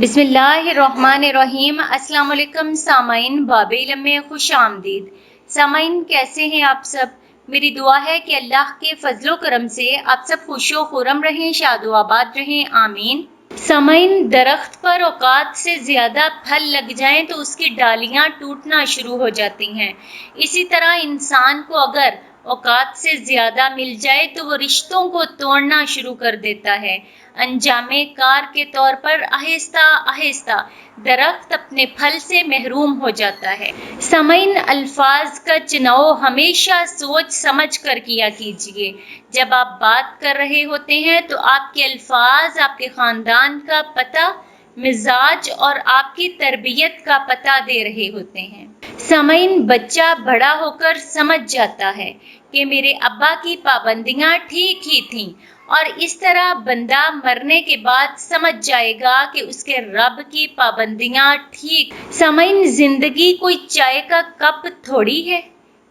बिस्मिल्लाहिर्रहमानिर्रहीम। अस्सलाम वालेकुम सामाइन, बाब इल्म में खुश आमदीद। सामाइन, कैसे हैं आप सब? मेरी दुआ है कि अल्लाह के फजलो करम से आप सब खुशो खुरम रहें, शादो आबाद रहें, आमीन। सामाइन, दरख्त पर औकात से ज़्यादा फल लग जाएं तो उसकी डालियां टूटना शुरू हो जाती हैं। इसी तरह इंसान को अगर औकात से ज़्यादा मिल जाए तो वो रिश्तों को तोड़ना शुरू कर देता है। अंजामे कार के तौर पर आहिस्ता आहिस्ता दरख्त अपने फल से महरूम हो जाता है। सामाइन, अल्फाज का चुनाव हमेशा सोच समझ कर किया कीजिए। जब आप बात कर रहे होते हैं तो आपके अल्फाज आपके ख़ानदान का पता, मिजाज और आपकी तरबियत का पता दे रहे होते हैं। सामाइन, बच्चा बड़ा होकर समझ जाता है कि मेरे अब्बा की पाबंदियां ठीक ही थीं, और इस तरह बंदा मरने के बाद समझ जाएगा कि उसके रब की पाबंदियां ठीक। सामाइन, जिंदगी कोई चाय का कप थोड़ी है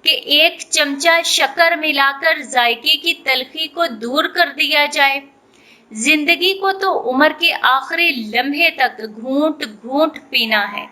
कि एक चमचा शक्कर मिलाकर जायके की तलखी को दूर कर दिया जाए। जिंदगी को तो उम्र के आखिरी लम्हे तक घूंट घूंट पीना है,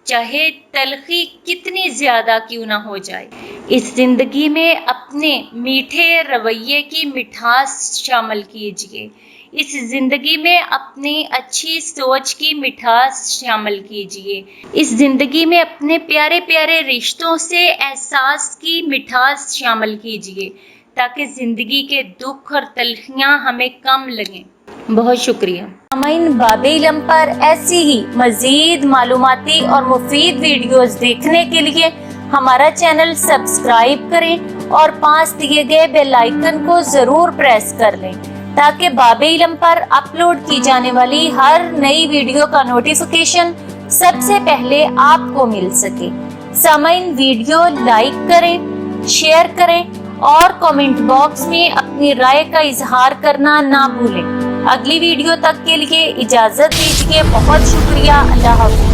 चाहे तलखी कितनी ज्यादा क्यों ना हो जाए। इस जिंदगी में अपने मीठे रवैये की मिठास शामिल कीजिए। इस जिंदगी में अपनी अच्छी सोच की मिठास शामिल कीजिए। इस जिंदगी में अपने प्यारे प्यारे रिश्तों से एहसास की मिठास शामिल कीजिए, ताकि जिंदगी के दुख और तलखियां हमें कम लगें। बहुत शुक्रिया। सामाइन, बाब इल्म पर ऐसी ही मजीद मालूमाती और मुफीद वीडियोस देखने के लिए हमारा चैनल सब्सक्राइब करें और पास दिए गए बेल आइकन को जरूर प्रेस कर लें, ताकि बाब इल्म पर अपलोड की जाने वाली हर नई वीडियो का नोटिफिकेशन सबसे पहले आपको मिल सके। सामाइन, वीडियो लाइक करें, शेयर करें और कमेंट बॉक्स में अपनी राय का इजहार करना ना भूलें। अगली वीडियो तक के लिए इजाजत दीजिए। बहुत शुक्रिया। अल्लाह हाफ़िज़।